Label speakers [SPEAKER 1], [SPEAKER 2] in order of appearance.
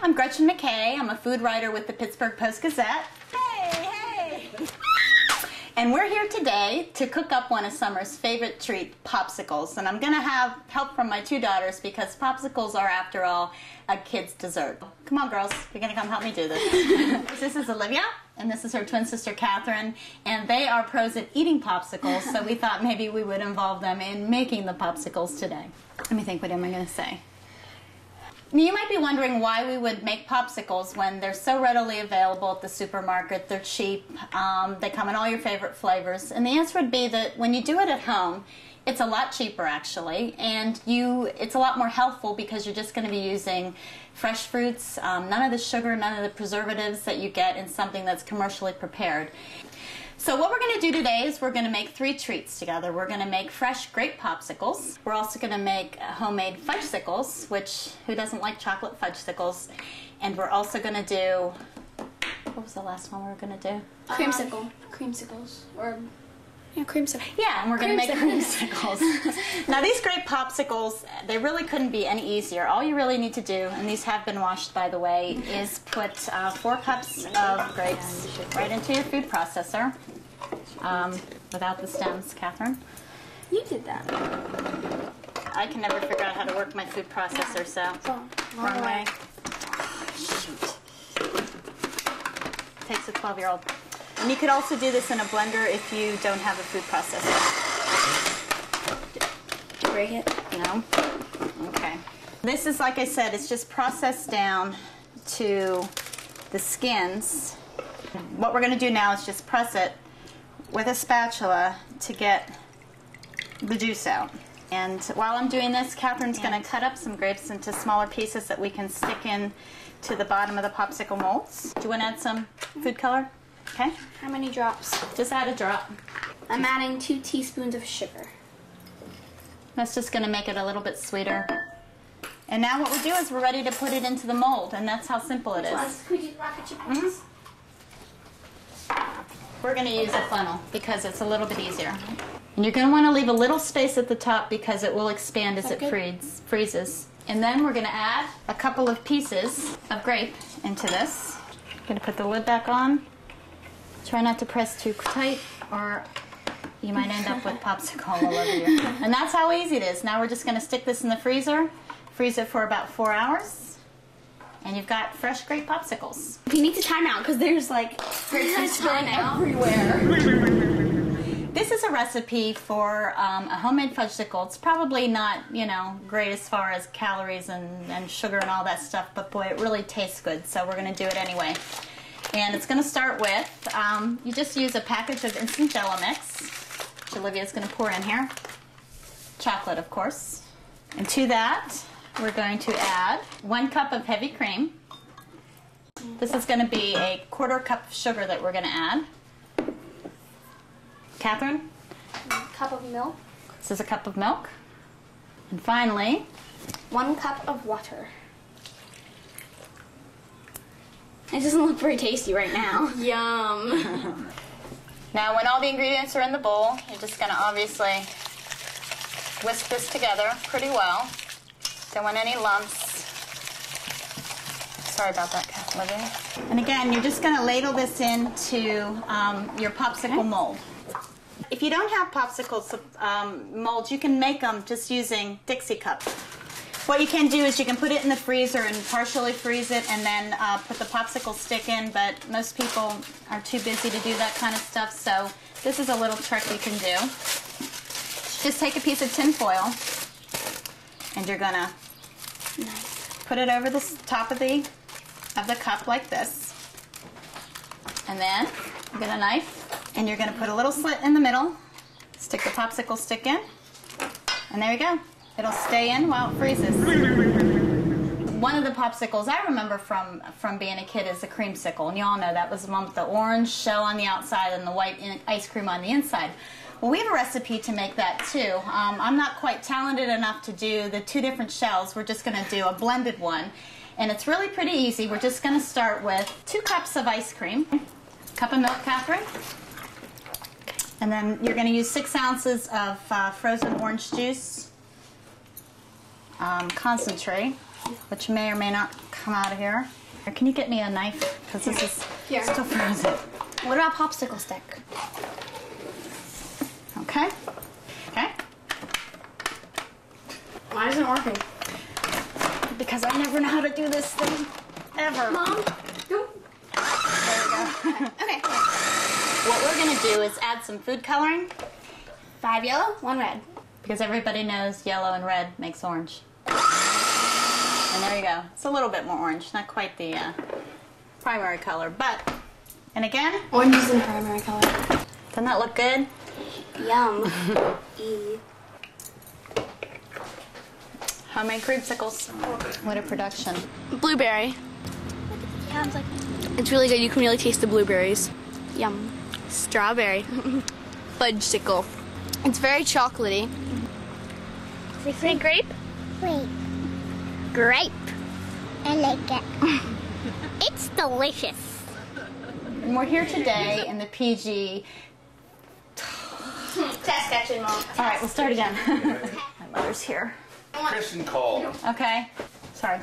[SPEAKER 1] I'm Gretchen McKay. I'm a food writer with the Pittsburgh Post-Gazette.
[SPEAKER 2] Hey!
[SPEAKER 1] And we're here today to cook up one of summer's favorite treat, popsicles. And I'm going to have help from my two daughters because popsicles are, after all, a kid's dessert. Come on, girls. You're going to come help me do this. This is Olivia, and this is her twin sister, Catherine. And they are pros at eating popsicles, so we thought maybe we would involve them in making the popsicles today. Let me think, what am I going to say? You might be wondering why we would make popsicles when they're so readily available at the supermarket. They're cheap. They come in all your favorite flavors. And the answer would be that when you do it at home, it's a lot cheaper actually, and it's a lot more healthful because you're just going to be using fresh fruits, none of the sugar, none of the preservatives that you get in something that's commercially prepared. So what we're going to do today is we're going to make three treats together. We're going to make fresh grape popsicles. We're also going to make homemade fudgesicles, which who doesn't like chocolate fudgesicles? And we're also going to do, what was the last one we were going to do?
[SPEAKER 2] Creamsicles. Or, yeah, creamsicles.
[SPEAKER 1] Yeah, and we're going to make creamsicles. Now these grape popsicles, they really couldn't be any easier. All you really need to do, and these have been washed by the way, is put 4 cups of grapes right into your food processor. Without the stems, Catherine.
[SPEAKER 2] You did that.
[SPEAKER 1] I can never figure out how to work my food processor, so wrong way. Shoot. Takes a 12-year-old. And you could also do this in a blender if you don't have a food processor.
[SPEAKER 2] Break it?
[SPEAKER 1] No? Okay. This is, like I said, it's just processed down to the skins. What we're going to do now is just press it with a spatula to get the juice out. And while I'm doing this, Catherine's going to cut up some grapes into smaller pieces that we can stick in to the bottom of the popsicle molds. Do you want to add some food color? Okay.
[SPEAKER 2] How many drops?
[SPEAKER 1] Just add a drop.
[SPEAKER 2] I'm adding 2 teaspoons of sugar.
[SPEAKER 1] That's just going to make it a little bit sweeter. And now what we'll do is we're ready to put it into the mold, and that's how simple it is.
[SPEAKER 2] Could you rocket chip ones?
[SPEAKER 1] We're going to use a funnel because it's a little bit easier. And you're going to want to leave a little space at the top because it will expand as it freezes. And then we're going to add a couple of pieces of grape into this. I'm going to put the lid back on. Try not to press too tight or you might end up with popsicle all over you. And that's how easy it is. Now we're just going to stick this in the freezer, freeze it for about 4 hours. And you've got fresh grape popsicles.
[SPEAKER 2] You need to time out because there's like grapes everywhere.
[SPEAKER 1] This is a recipe for a homemade fudgesicle. It's probably not, you know, great as far as calories and sugar and all that stuff, but boy, it really tastes good. So we're going to do it anyway. And it's going to start with, you just use a package of instant Jello mix, which Olivia's going to pour in here. Chocolate, of course. And to that, we're going to add 1 cup of heavy cream. This is going to be a 1/4 cup of sugar that we're going to add. Catherine?
[SPEAKER 2] 1 cup of milk.
[SPEAKER 1] This is a cup of milk. And finally,
[SPEAKER 2] 1 cup of water. It doesn't look very tasty right now. Yum.
[SPEAKER 1] now when all the ingredients are in the bowl, you're just going to obviously whisk this together pretty well. Don't want any lumps. Sorry about that, Olivia. And again, you're just going to ladle this into your popsicle mold. If you don't have popsicle molds, you can make them just using Dixie cups. What you can do is you can put it in the freezer and partially freeze it and then put the popsicle stick in, but most people are too busy to do that kind of stuff, so this is a little trick you can do. Just take a piece of tin foil and you're gonna put it over the top of the cup like this. And then you get a knife and you're gonna put a little slit in the middle, stick the popsicle stick in, and there you go. It'll stay in while it freezes. One of the popsicles I remember from being a kid is a creamsicle, and you all know that was the one with the orange shell on the outside and the white ice cream on the inside. Well, we have a recipe to make that too. I'm not quite talented enough to do the 2 different shells. We're just going to do a blended one, and it's really pretty easy. We're just going to start with 2 cups of ice cream, a cup of milk, Catherine, and then you're going to use 6 ounces of frozen orange juice, concentrate. which may or may not come out of here. Can you get me a knife? Because this is still frozen.
[SPEAKER 2] What about popsicle stick?
[SPEAKER 1] Okay. Okay.
[SPEAKER 2] Why isn't it working?
[SPEAKER 1] Because I never know how to do this thing. Ever.
[SPEAKER 2] Mom, don't.
[SPEAKER 1] There we go.
[SPEAKER 2] Okay.
[SPEAKER 1] What we're going to do is add some food coloring.
[SPEAKER 2] 5 yellow, 1 red.
[SPEAKER 1] Because everybody knows yellow and red makes orange. And there you go. It's a little bit more orange. Not quite the primary color, but... And again...
[SPEAKER 2] Orange is the primary color.
[SPEAKER 1] Doesn't that look good?
[SPEAKER 2] Yum.
[SPEAKER 1] Homemade creamsicles. What a production.
[SPEAKER 2] Blueberry. It's really good. You can really taste the blueberries. Yum. Strawberry. Fudgesicle. It's very chocolatey. Say grape?
[SPEAKER 3] Wait,
[SPEAKER 2] Grape.
[SPEAKER 3] I like it. It's delicious.
[SPEAKER 1] And we're here today in the PG...
[SPEAKER 2] Test action, Mom.
[SPEAKER 1] All right, we'll start again. My mother's here.
[SPEAKER 4] Kristen called.
[SPEAKER 1] Okay. Sorry.